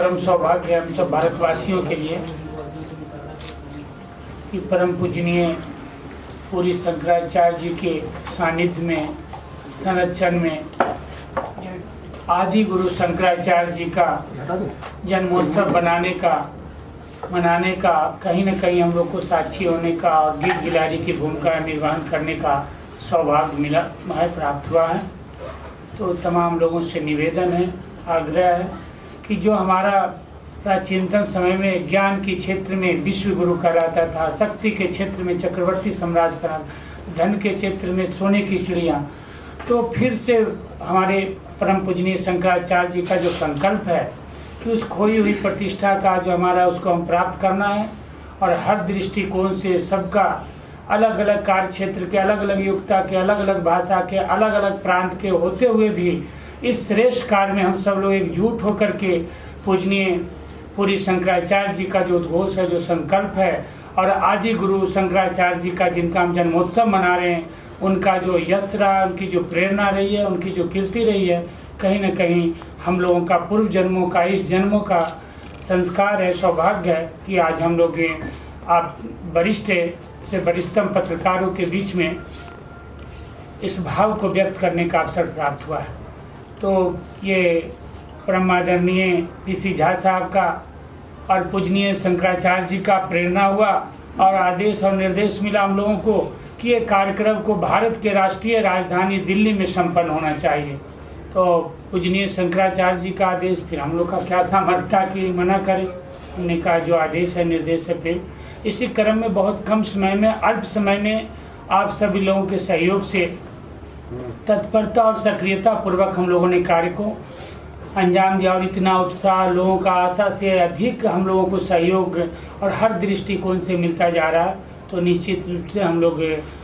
परम सौभाग्य है हम सब भारतवासियों के लिए कि परम पूजनीय पूरी शंकराचार्य जी के सानिध्य में संरक्षण में आदि गुरु शंकराचार्य जी का जन्मोत्सव मनाने का कहीं न कहीं हम लोग को साक्षी होने का और गीत गिलारी की भूमिका निर्वहन करने का सौभाग्य प्राप्त हुआ है। तो तमाम लोगों से निवेदन है, आग्रह है कि जो हमारा प्राचीनतम समय में ज्ञान के क्षेत्र में विश्व गुरु कहलाता था, शक्ति के क्षेत्र में चक्रवर्ती साम्राज्य कहलाता, धन के क्षेत्र में सोने की चिड़िया, तो फिर से हमारे परम पूजनीय शंकराचार्य जी का जो संकल्प है कि उस खोई हुई प्रतिष्ठा का जो हमारा उसको हम प्राप्त करना है और हर दृष्टिकोण से सबका अलग अलग कार्य क्षेत्र के, अलग अलग युक्ता के, अलग अलग भाषा के, अलग अलग प्रांत के होते हुए भी इस श्रेष्ठ कार्य में हम सब लोग एकजुट होकर के पूजनीय पूरी शंकराचार्य जी का जो उद्घोष है, जो संकल्प है और आदि गुरु शंकराचार्य जी का जिनका हम जन्मोत्सव मना रहे हैं, उनका जो यश रहा, उनकी जो प्रेरणा रही है, उनकी जो कीर्ति रही है, कहीं न कहीं हम लोगों का पूर्व जन्मों का, इस जन्मों का संस्कार है, सौभाग्य है कि आज हम लोग आप वरिष्ठ से वरिष्ठतम पत्रकारों के बीच में इस भाव को व्यक्त करने का अवसर प्राप्त हुआ है। तो ये परम आदरणीय पीसी झा साहब का और पूजनीय शंकराचार्य जी का प्रेरणा हुआ और आदेश और निर्देश मिला हम लोगों को कि ये कार्यक्रम को भारत के राष्ट्रीय राजधानी दिल्ली में संपन्न होना चाहिए। तो पूजनीय शंकराचार्य जी का आदेश, फिर हम लोग का क्या सामर्थ्य कि मना करें, हमने कहा जो आदेश है निर्देश है। फिर इसी क्रम में बहुत कम समय में, अल्प समय में आप सभी लोगों के सहयोग से तत्परता और सक्रियता पूर्वक हम लोगों ने कार्य को अंजाम दिया और इतना उत्साह लोगों का आशा से अधिक हम लोगों को सहयोग और हर दृष्टिकोण से मिलता जा रहा है। तो निश्चित रूप से हम लोग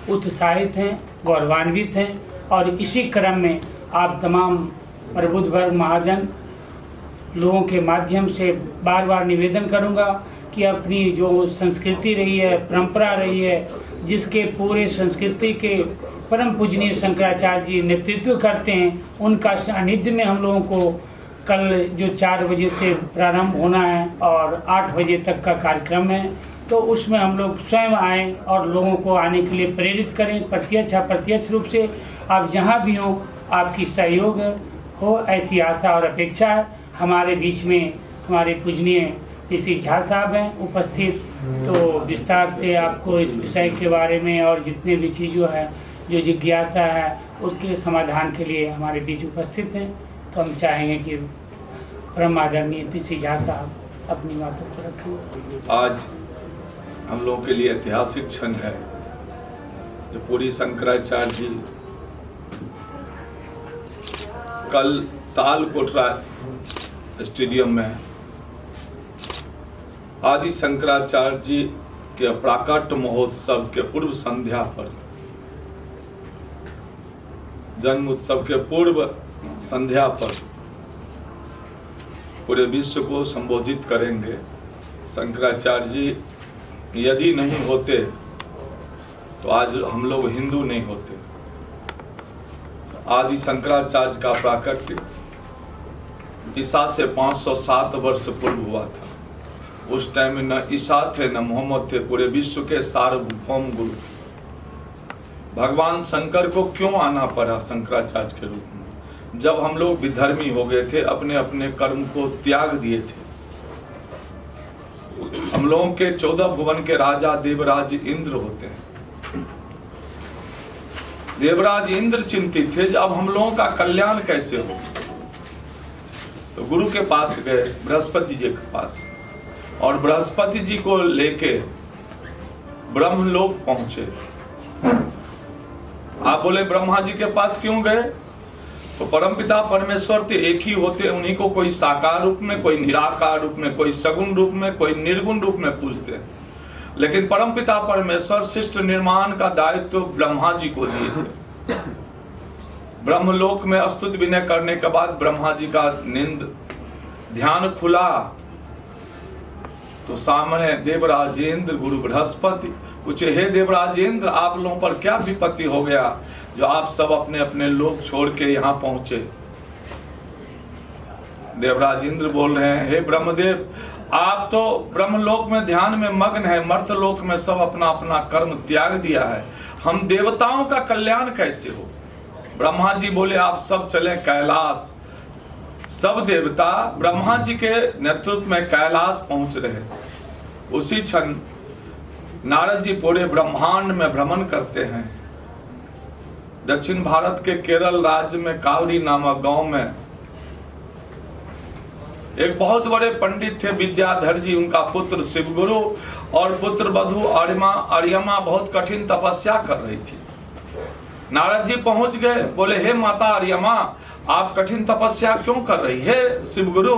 उत्साहित हैं, गौरवान्वित हैं और इसी क्रम में आप तमाम प्रबुद्ध वर्ग महाजन लोगों के माध्यम से बार बार निवेदन करूंगा कि अपनी जो संस्कृति रही है, परंपरा रही है, जिसके पूरे संस्कृति के परम पूजनीय शंकराचार्य जी नेतृत्व करते हैं, उनका सानिध्य में हम लोगों को कल जो 4 बजे से प्रारंभ होना है और 8 बजे तक का कार्यक्रम है, तो उसमें हम लोग स्वयं आएँ और लोगों को आने के लिए प्रेरित करें। प्रत्यक्ष रूप से आप जहाँ भी हो आपकी सहयोग हो, ऐसी आशा और अपेक्षा है। हमारे बीच में हमारे पूजनीय पीसी झा साहब हैं उपस्थित, तो विस्तार से आपको इस विषय के बारे में और जितने भी चीज़ों है, जो जिज्ञासा है, उसके समाधान के लिए हमारे बीच उपस्थित हैं। तो हम चाहेंगे कि परम आदरणीय पीसी झा साहब अपनी बातों को रखें। आज हम लोगों के लिए ऐतिहासिक क्षण है जो पूरी शंकराचार्य जी कल तालकोटरा स्टेडियम में आदि शंकराचार्य जी के प्राकट महोत्सव के पूर्व संध्या पर, जन्म उत्सव के पूर्व संध्या पर पूरे विश्व को संबोधित करेंगे। शंकराचार्य जी यदि नहीं होते तो आज हम लोग हिंदू नहीं होते। आदि शंकराचार्य का प्राकट्य ईसा से 507 वर्ष पूर्व हुआ था। उस टाइम में न ईसा थे न मोहम्मद थे, पूरे विश्व के सार्वभौम गुरु थे। भगवान शंकर को क्यों आना पड़ा शंकराचार्य के रूप में? जब हम लोग विधर्मी हो गए थे, अपने अपने कर्म को त्याग दिए थे। हम लोगों के 14 भुवन के राजा देवराज इंद्र होते हैं। देवराज इंद्र चिंतित थे जब हम लोगों का कल्याण कैसे हो, तो गुरु के पास गए, बृहस्पति जी के पास, और बृहस्पति जी को लेके ब्रह्मलोक पहुंचे। आप बोले ब्रह्मा जी के पास क्यों गए? तो परमपिता परमेश्वर तो एक ही होते, उन्हीं को कोई साकार रूप में, कोई निराकार रूप में, कोई सगुण रूप में, कोई निर्गुण रूप में पूजते हैं। लेकिन परमपिता परमेश्वर सृष्टि निर्माण का दायित्व ब्रह्मा जी को दिए थे। ब्रह्मलोक में स्तुति विनय करने के बाद ब्रह्मा जी का नींद ध्यान खुला तो सामने देवराजेंद्र गुरु बृहस्पति पूछे, हे देवराजेंद्र, आप लोगों पर क्या विपत्ति हो गया जो आप सब अपने अपने लोग छोड़ के यहाँ पहुंचे? देवराज इंद्र बोल रहे हैं, हे ब्रह्मदेव, आप तो ब्रह्मलोक में ध्यान में मग्न है, मर्तलोक में सब अपना अपना कर्म त्याग दिया है, हम देवताओं का कल्याण कैसे हो? ब्रह्मा जी बोले आप सब चले कैलाश। सब देवता ब्रह्मा जी के नेतृत्व में कैलाश पहुंच रहे। उसी क्षण नारद जी पूरे ब्रह्मांड में भ्रमण करते हैं। दक्षिण भारत के केरल राज्य में कावरी नामक गांव में एक बहुत बड़े पंडित थे विद्याधर जी, उनका पुत्र शिवगुरु और पुत्र वधु अर्यमा बहुत कठिन तपस्या कर रही थी। नारद जी पहुंच गए, बोले हे माता अर्यमा, आप कठिन तपस्या क्यों कर रही है? शिवगुरु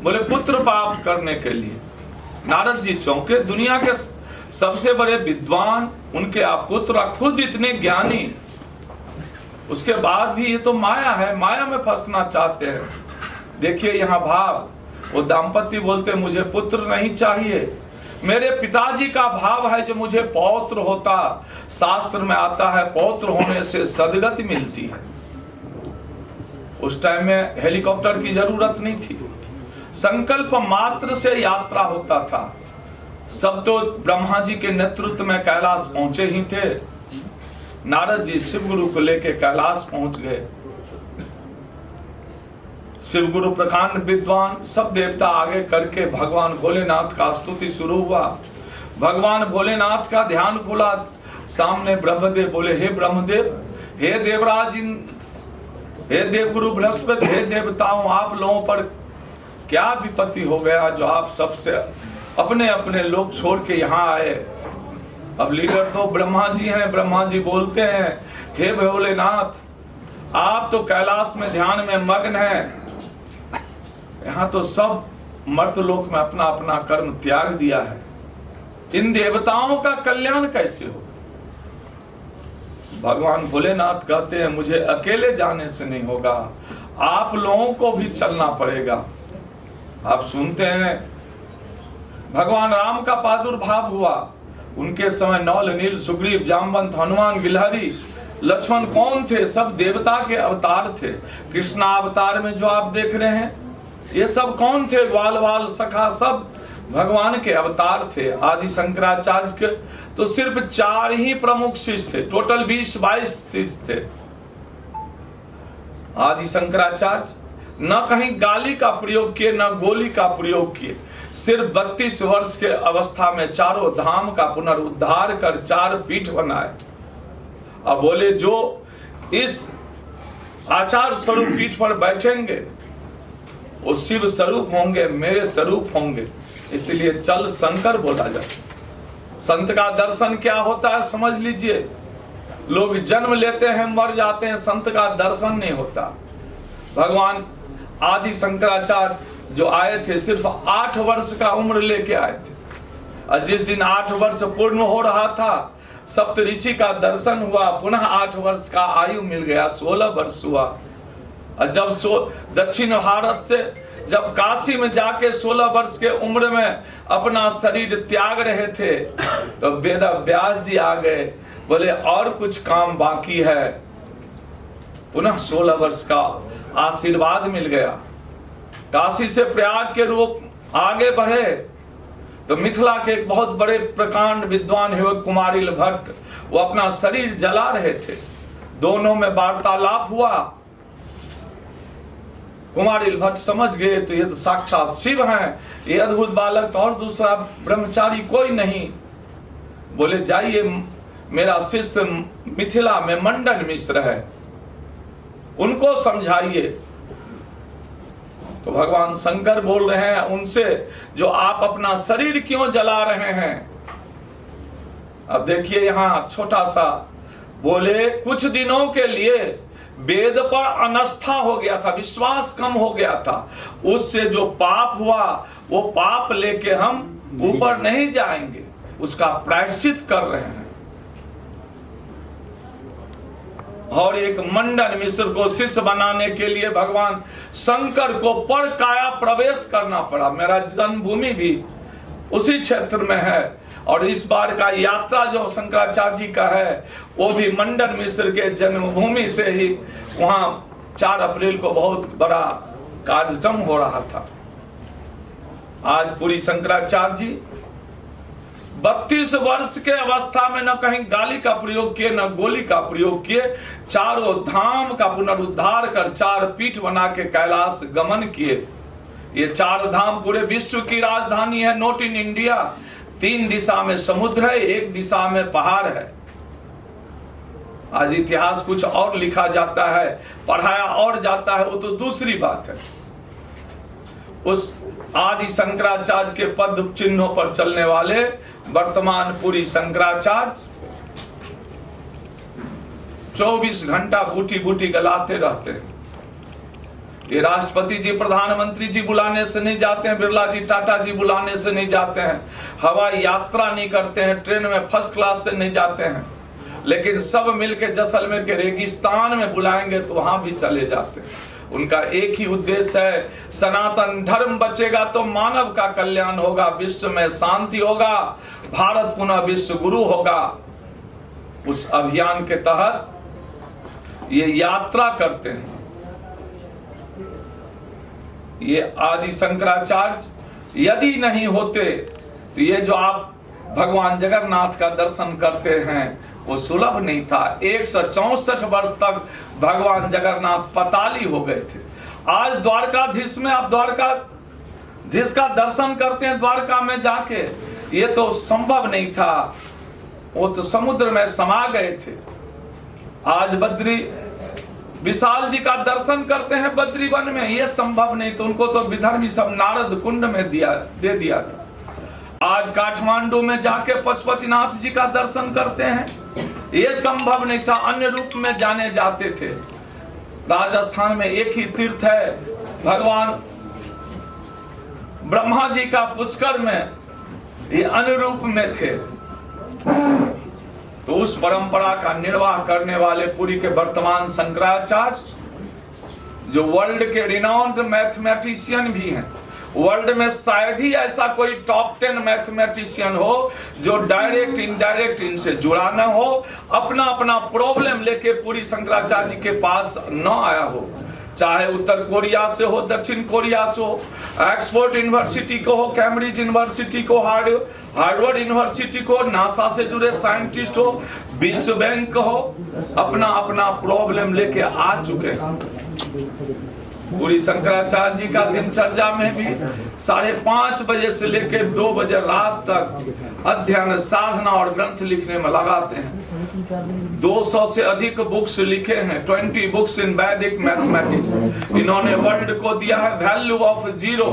बोले पुत्र प्राप्त करने के लिए। नारद जी चौंके, दुनिया के सबसे बड़े विद्वान, उनके आप पुत्र, खुद इतने ज्ञानी, उसके बाद भी ये तो माया है, माया में फंसना चाहते हैं। देखिए यहाँ भाव, वो दाम्पत्य बोलते मुझे पुत्र नहीं चाहिए, मेरे पिताजी का भाव है जो मुझे पौत्र होता। शास्त्र में आता है पौत्र होने से सदगति मिलती है। उस टाइम में हेलीकॉप्टर की जरूरत नहीं थी, संकल्प मात्र से यात्रा होता था। सब तो ब्रह्मा जी के नेतृत्व में कैलाश पहुंचे ही थे। नारद जी शिवगुरु को लेकर कैलाश पहुंच गए। शिवगुरु प्रकांड विद्वान, सब देवता आगे करके भगवान भोलेनाथ का स्तुति शुरू हुआ। भगवान भोलेनाथ का ध्यान खुला, सामने ब्रह्मदेव बोले हे ब्रह्मदेव, हे देवराज, हे देवगुरु बृहस्पति, हे देवताओं, आप लोगों पर क्या विपत्ति हो गया जो आप सबसे अपने अपने लोग छोड़ के यहाँ आए? अब लीडर तो ब्रह्मा जी हैं। ब्रह्मा जी बोलते हैं हे भोलेनाथ, आप तो कैलाश में ध्यान में मग्न हैं, यहाँ तो सब मर्तलोक में अपना अपना कर्म त्याग दिया है, इन देवताओं का कल्याण कैसे हो? भगवान भोलेनाथ कहते हैं मुझे अकेले जाने से नहीं होगा, आप लोगों को भी चलना पड़ेगा। आप सुनते हैं भगवान राम का प्रादुर्भाव हुआ, उनके समय नौल, नील, सुग्रीव, जामवंत, हनुमान, गिलहरी, लक्ष्मण कौन थे? सब देवता के अवतार थे। कृष्णा अवतार में जो आप देख रहे हैं ये सब कौन थे? ग्वाल वाल सखा सब भगवान के अवतार थे। आदि शंकराचार्य के तो सिर्फ 4 ही प्रमुख शिष्य थे, टोटल 20-22 शिष्य थे। आदि शंकराचार्य न कहीं गाली का प्रयोग किए न गोली का प्रयोग किए, सिर्फ 32 वर्ष के अवस्था में चारों धाम का पुनरुद्धार कर 4 पीठ बनाए। अब बोले जो इस आचार स्वरूप पीठ पर बैठेंगे वो शिव स्वरूप होंगे, मेरे स्वरूप होंगे, इसलिए चल शंकर बोला जाए। संत का दर्शन क्या होता है समझ लीजिए। लोग जन्म लेते हैं मर जाते हैं, संत का दर्शन नहीं होता। भगवान आदि शंकराचार्य जो आए थे सिर्फ 8 वर्ष का उम्र लेके आए थे, और जिस दिन 8 वर्ष पूर्ण हो रहा था सप्तऋषि का दर्शन हुआ, पुनः 8 वर्ष का आयु मिल गया, 16 वर्ष हुआ। और जब दक्षिण भारत से जब काशी में जाके 16 वर्ष के उम्र में अपना शरीर त्याग रहे थे तो वेद व्यास जी आ गए, बोले और कुछ काम बाकी है। पुनः 16 वर्ष का आशीर्वाद मिल गया। काशी से प्रयाग के रूप आगे बढ़े तो मिथिला के एक बहुत बड़े प्रकांड विद्वान है कुमारिल भट्ट, वो अपना शरीर जला रहे थे। दोनों में वार्तालाप हुआ। कुमारिल भट्ट समझ गए तो ये तो साक्षात शिव हैं, ये अद्भुत बालक तो और दूसरा ब्रह्मचारी कोई नहीं। बोले जाइए, मेरा शिष्य मिथिला में मंडन मिश्र है, उनको समझाइए। तो भगवान शंकर बोल रहे हैं उनसे, जो आप अपना शरीर क्यों जला रहे हैं? अब देखिए यहाँ छोटा सा, बोले कुछ दिनों के लिए वेद पर अनास्था हो गया था, विश्वास कम हो गया था, उससे जो पाप हुआ वो पाप लेके हम ऊपर नहीं जाएंगे, उसका प्रायश्चित कर रहे हैं। और एक मंडन मिश्र को शिष्य बनाने के लिए भगवान शंकर को पर काया प्रवेश करना पड़ा। मेरा जन्मभूमि भी उसी क्षेत्र में है, और इस बार का यात्रा जो शंकराचार्य जी का है वो भी मंडन मिश्र के जन्मभूमि से ही, वहां 4 अप्रैल को बहुत बड़ा कार्यक्रम हो रहा था। आज पुरी शंकराचार्य जी 32 वर्ष के अवस्था में न कहीं गाली का प्रयोग किए, न गोली का प्रयोग किए, चारों धाम का पुनरुद्धार कर 4 पीठ बना के कैलाश गमन किए। ये 4 धाम पूरे विश्व की राजधानी है, नॉट इन इंडिया। 3 दिशा में समुद्र है, 1 दिशा में पहाड़ है। आज इतिहास कुछ और लिखा जाता है, पढ़ाया और जाता है, वो तो दूसरी बात है। उस आदि शंकराचार्य के पद चिन्हों पर चलने वाले वर्तमान पुरी शंकराचार्य 24 घंटा बूटी बूटी गलाते रहते हैं। ये राष्ट्रपति जी, प्रधानमंत्री जी बुलाने से नहीं जाते हैं, बिरला जी, टाटा जी बुलाने से नहीं जाते हैं, हवाई यात्रा नहीं करते हैं, ट्रेन में फर्स्ट क्लास से नहीं जाते हैं, लेकिन सब मिलकर जैसलमेर के रेगिस्तान में बुलाएंगे तो वहां भी चले जाते हैं। उनका एक ही उद्देश्य है, सनातन धर्म बचेगा तो मानव का कल्याण होगा, विश्व में शांति होगा, भारत पुनः विश्व गुरु होगा। उस अभियान के तहत ये यात्रा करते हैं। ये आदि शंकराचार्य यदि नहीं होते तो ये जो आप भगवान जगन्नाथ का दर्शन करते हैं वो सुलभ नहीं था। 164 वर्ष तक भगवान जगन्नाथ पताली हो गए थे। आज द्वारकाधीश में आप द्वारकाधीश का दर्शन करते हैं द्वारका में जाके, ये तो संभव नहीं था, वो तो समुद्र में समा गए थे। आज बद्री विशाल जी का दर्शन करते हैं बद्री वन में, ये संभव नहीं, तो उनको तो विधर्मी सब नारद कुंड में दे दिया था। आज काठमांडू में जाके पशुपतिनाथ जी का दर्शन करते हैं, ये संभव नहीं था, अन्य रूप में जाने जाते थे। राजस्थान में एक ही तीर्थ है, भगवान ब्रह्मा जी का पुष्कर में, ये अनुरूप में थे। तो उस परंपरा का निर्वाह करने वाले पुरी के वर्तमान शंकराचार्य, जो वर्ल्ड के रिनाउंड मैथमेटिशियन भी हैं, वर्ल्ड में शायद ही ऐसा कोई टॉप 10 मैथमेटिशियन हो जो डायरेक्ट इनडायरेक्ट इनसे जुड़ा न हो, अपना अपना प्रॉब्लम लेके पुरी शंकराचार्य जी के पास न आया हो। चाहे उत्तर कोरिया से हो, दक्षिण कोरिया से हो, ऑक्सफोर्ड यूनिवर्सिटी को हो, कैम्ब्रिज यूनिवर्सिटी को, हार्वर्ड यूनिवर्सिटी को, नासा से जुड़े साइंटिस्ट हो, विश्व बैंक हो, अपना अपना प्रॉब्लम लेके आ चुके हैं। पुरी शंकराचार्य जी का दिनचर्या में भी 5:30 बजे से लेकर 2 बजे रात तक अध्ययन, साधना और ग्रंथ लिखने में लगाते हैं। 200 से अधिक बुक्स लिखे हैं, 20 बुक्स इन वैदिक मैथमेटिक्स। इन्होंने वर्ल्ड को दिया है वैल्यू ऑफ जीरो,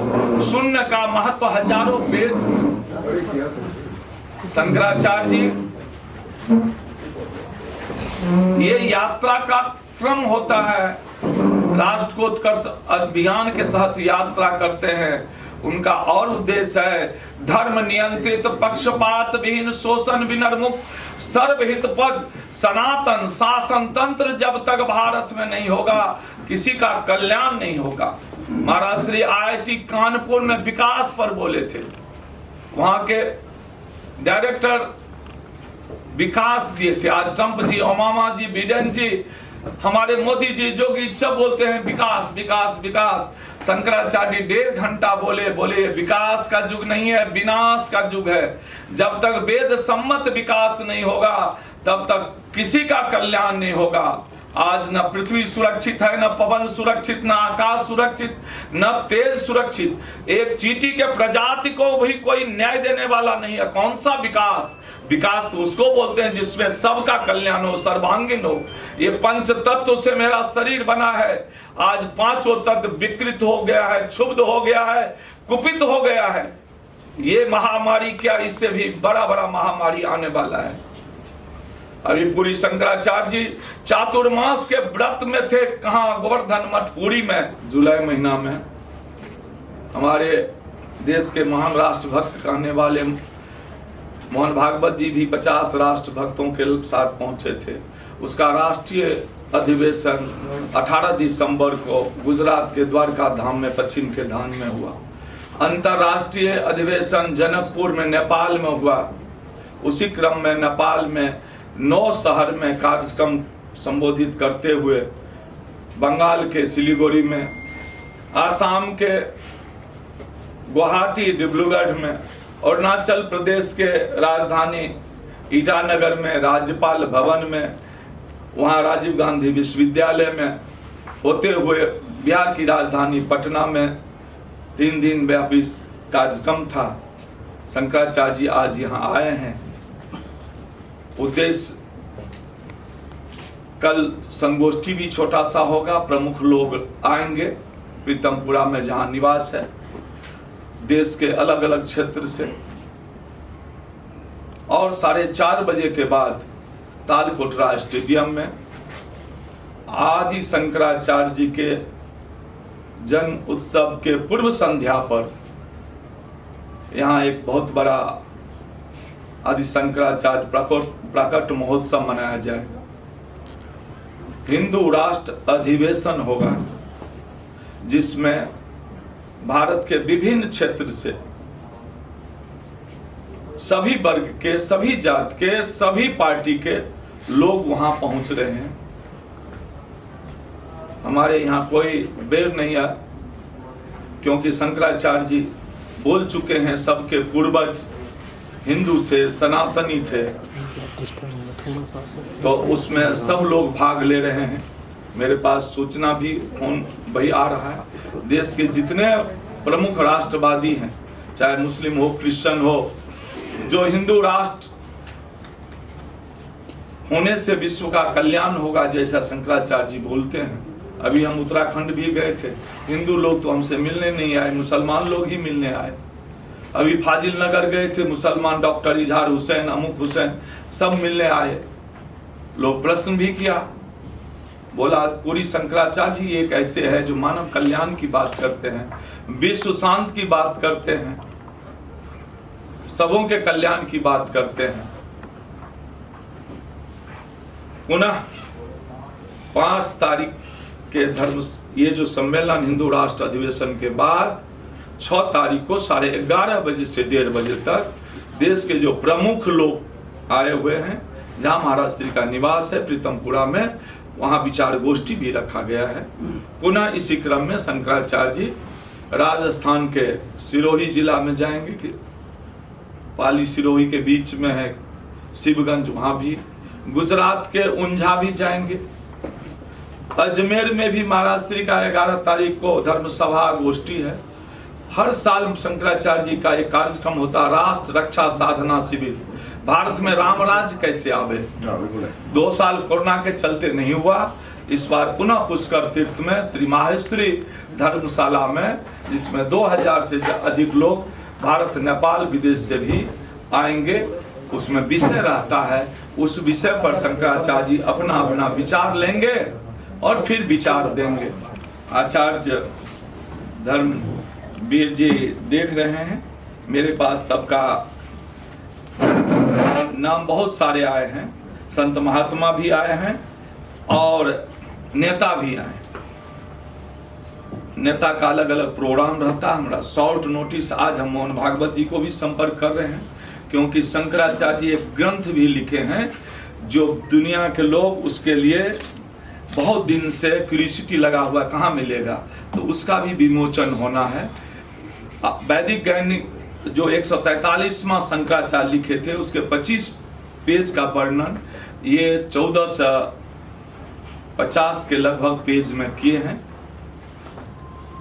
शून्य का महत्व, हजारों पेज। शंकराचार्य जी, ये यात्रा का क्रम होता है, राष्ट्रोत्कर्ष अभियान के तहत यात्रा करते हैं। उनका और उद्देश्य है धर्म नियंत्रित, पक्षपात विहीन, शोषण विनिर्मुक्त, सर्वहित पद, सनातन शासन तंत्र जब तक भारत में नहीं होगा किसी का कल्याण नहीं होगा। महाराज श्री IIT कानपुर में विकास पर बोले थे, वहां के डायरेक्टर विकास दिए थे। आज ट्रंप जी, ओबामा जी, बिडेन जी, हमारे मोदी जी, जोगी सब बोलते हैं विकास विकास विकास। शंकराचार्य 1.5 घंटा बोले विकास का युग नहीं है, विनाश का युग है। जब तक वेद सम्मत विकास नहीं होगा तब तक किसी का कल्याण नहीं होगा। आज न पृथ्वी सुरक्षित है, न पवन सुरक्षित, न आकाश सुरक्षित, न तेज सुरक्षित। एक चींटी के प्रजाति को भी कोई न्याय देने वाला नहीं है। कौन सा विकास? विकास तो उसको बोलते हैं जिसमें सबका कल्याण हो, सर्वांगीण हो। ये पंच तत्व से मेरा शरीर बना है, आज 5 तत्व विकृत हो गया है, क्षुब्ध हो गया है, कुपित हो गया है। ये महामारी क्या, इससे भी बड़ा बड़ा महामारी आने वाला है। अभी पुरी शंकराचार्य जी चातुर्मास के व्रत में थे, कहाँ? गोवर्धन मठ पुरी में, जुलाई महीना में। हमारे देश के महान राष्ट्रभक्त कहने वाले मोहन भागवत जी भी 50 राष्ट्रभक्तों के साथ पहुंचे थे। उसका राष्ट्रीय अधिवेशन 18 दिसंबर को गुजरात के द्वारका धाम में, पश्चिम के धाम में हुआ। अंतरराष्ट्रीय अधिवेशन जनकपुर में, नेपाल में हुआ। उसी क्रम में नेपाल में 9 शहर में कार्यक्रम संबोधित करते हुए बंगाल के सिलीगुड़ी में आसाम के गुवाहाटी डिब्रूगढ़ में, अरुणाचल प्रदेश के राजधानी ईटानगर में, राज्यपाल भवन में, वहाँ राजीव गांधी विश्वविद्यालय में, होते हुए बिहार की राजधानी पटना में 3 दिन व्यापी कार्यक्रम था। शंकराचार्य जी आज यहाँ आए हैं। उद्देश्य, कल संगोष्ठी भी छोटा सा होगा, प्रमुख लोग आएंगे प्रीतमपुरा में जहाँ निवास है, देश के अलग अलग क्षेत्र से। और 4:30 बजे के बाद तालकोटरा स्टेडियम में आदि शंकराचार्य जी के जन्म उत्सव के पूर्व संध्या पर यहाँ एक बहुत बड़ा आदि शंकराचार्य प्राकट महोत्सव मनाया जाएगा। हिंदू राष्ट्र अधिवेशन होगा जिसमें भारत के विभिन्न क्षेत्र से सभी वर्ग के, सभी जात के, सभी पार्टी के लोग वहां पहुंच रहे हैं। हमारे यहाँ कोई बेर नहीं है, क्योंकि शंकराचार्य जी बोल चुके हैं सबके पूर्वज हिंदू थे, सनातनी थे, तो उसमें सब लोग भाग ले रहे हैं। मेरे पास सूचना भी फोन भाई आ रहा है, देश के जितने प्रमुख राष्ट्रवादी हैं, चाहे मुस्लिम हो, क्रिश्चियन हो, जो हिंदू राष्ट्र होने से विश्व का कल्याण होगा जैसा शंकराचार्य जी बोलते हैं। अभी हम उत्तराखंड भी गए थे, हिंदू लोग तो हमसे मिलने नहीं आए, मुसलमान लोग ही मिलने आए। अभी फाजिल नगर गए थे, मुसलमान डॉक्टर इजहार हुसैन, अमुक हुसैन सब मिलने आए। लोग प्रश्न भी किया, बोला पूरी शंकराचार्य जी एक ऐसे है जो मानव कल्याण की बात करते हैं, विश्व शांति की बात करते हैं, सबों के कल्याण की बात करते हैं। पुनः 5 तारीख के धर्म ये जो सम्मेलन हिंदू राष्ट्र अधिवेशन के बाद 6 तारीख को 11:30 बजे से 1:30 बजे तक देश के जो प्रमुख लोग आए हुए हैं, जहां महाराज श्री का निवास है प्रीतमपुरा में, वहां विचार गोष्ठी भी रखा गया है। पुनः इसी क्रम में शंकराचार्य जी राजस्थान के सिरोही जिला में जाएंगे, कि पाली सिरोही के बीच में है शिवगंज, वहां भी। गुजरात के ऊंझा भी जाएंगे। अजमेर में भी महाराज श्री का 11 तारीख को धर्म सभा गोष्ठी है। हर साल शंकराचार्य जी का एक कार्यक्रम होता, राष्ट्र रक्षा साधना शिविर, भारत में राम राज्य कैसे आवे। 2 साल कोरोना के चलते नहीं हुआ, इस बार पुनः पुष्कर तीर्थ में श्री माहेश्वरी धर्मशाला में, जिसमें 2000 से अधिक लोग भारत, नेपाल, विदेश से भी आएंगे। उसमें विषय रहता है, उस विषय पर शंकराचार्य जी अपना अपना विचार लेंगे और फिर विचार देंगे। आचार्य धर्मवीर जी देख रहे हैं, मेरे पास सबका नाम बहुत सारे आए हैं, संत महात्मा भी आए हैं और नेता भी आए। नेता का अलग अलग प्रोग्राम रहता है। हमारा शॉर्ट नोटिस, आज हम मोहन भागवत जी को भी संपर्क कर रहे हैं, क्योंकि शंकराचार्य जी एक ग्रंथ भी लिखे हैं जो दुनिया के लोग उसके लिए बहुत दिन से क्यूरियोसिटी लगा हुआ, कहाँ मिलेगा, तो उसका भी विमोचन होना है। वैदिक गणित जो 143वां शंकराचार्य लिखे थे, उसके 25 पेज का वर्णन ये 1450 के लगभग पेज में किए हैं।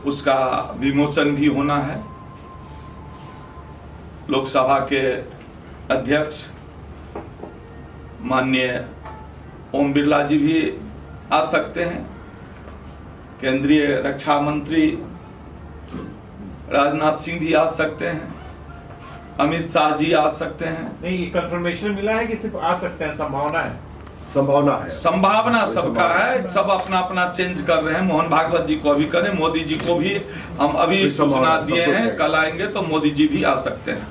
उसका विमोचन भी होना है। लोकसभा के अध्यक्ष माननीय ओम बिरला जी भी आ सकते हैं, केंद्रीय रक्षा मंत्री राजनाथ सिंह भी आ सकते हैं, अमित शाह जी आ सकते हैं। नहीं, कंफर्मेशन मिला है कि सिर्फ आ सकते हैं, संभावना है? संभावना सबका है, सब अपना अपना चेंज कर रहे हैं। मोहन भागवत जी को अभी करें, मोदी जी को भी हम अभी सूचना दिए हैं, कल आएंगे तो मोदी जी भी आ सकते हैं।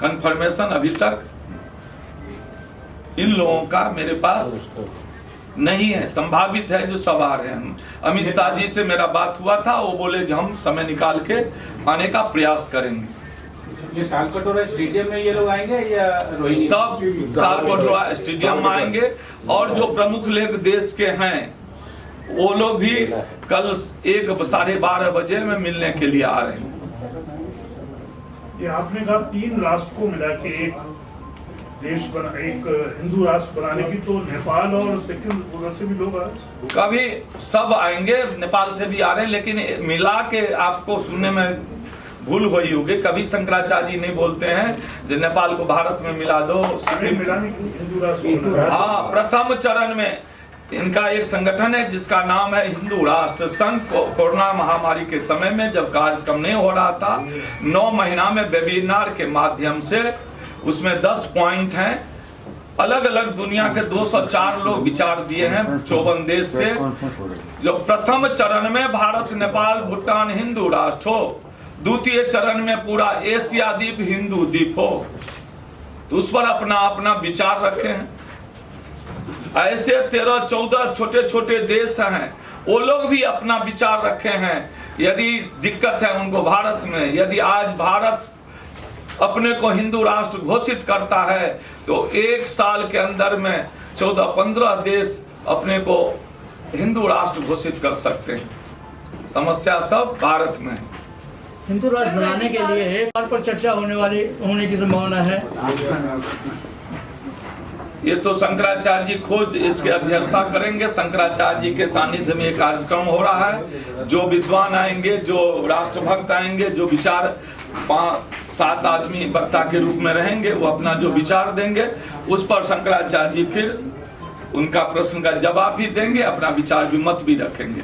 कंफर्मेशन अभी तक इन लोगों का मेरे पास नहीं है, संभावित है जो सब आ रहे हैं। अमित शाह जी से मेरा बात हुआ था, वो बोले जो हम समय निकाल के आने का प्रयास करेंगे। ये तालकटोरा स्टेडियम में ये लोग आएंगे या रोहिणी? सब तालकटोरा स्टेडियम में आएंगे, और जो प्रमुख लोग देश के हैं वो लोग भी कल 1-12:30 बजे में मिलने के लिए आ रहे हैं। ये आपने कहा 3 राष्ट्र को मिला के एक देश बना, एक हिंदू राष्ट्र बनाने की, तो नेपाल और सिक्किम उधर से भी लोग आए? कभी सब आएंगे, नेपाल से भी आ रहे हैं, लेकिन मिला के आपको सुनने में भूल हुई होगी। कभी शंकराचार्य जी नहीं बोलते हैं जो नेपाल को भारत में मिला दो, सिक्किम मिलाने की हिंदू राष्ट्र को मिला। हाँ, प्रथम चरण में इनका एक संगठन है जिसका नाम है हिंदू राष्ट्र संघ। कोरोना महामारी के समय में जब कार्यक्रम नहीं हो रहा था, 9 महीना में वेबिनार के माध्यम से, उसमें 10 पॉइंट हैं, अलग अलग दुनिया के 204 लोग विचार दिए हैं 54 देश से। जो प्रथम चरण में भारत, नेपाल, भूटान हिंदू राष्ट्र हो, द्वितीय चरण में पूरा एशिया द्वीप हिंदू द्वीप हो, तो उस पर अपना अपना विचार रखे हैं। ऐसे 13-14 छोटे छोटे देश हैं, वो लोग भी अपना विचार रखे हैं। यदि दिक्कत है उनको भारत में, यदि आज भारत अपने को हिंदू राष्ट्र घोषित करता है तो 1 साल के अंदर में 14-15 देश अपने को हिंदू राष्ट्र घोषित कर सकते हैं। समस्या सब भारत में है। हिंदू राष्ट्र बनाने के लिए एक बार पर चर्चा होने की संभावना है। ये तो शंकराचार्य जी खुद इसकी अध्यक्षता करेंगे। शंकराचार्य जी के सानिध्य में कार्यक्रम हो रहा है। जो विद्वान आएंगे, जो राष्ट्रभक्त आएंगे, जो विचार 5-7 आदमी वक्ता के रूप में रहेंगे, वो अपना जो विचार देंगे उस पर शंकराचार्य जी फिर उनका प्रश्न का जवाब भी देंगे, अपना विचार विमत भी रखेंगे।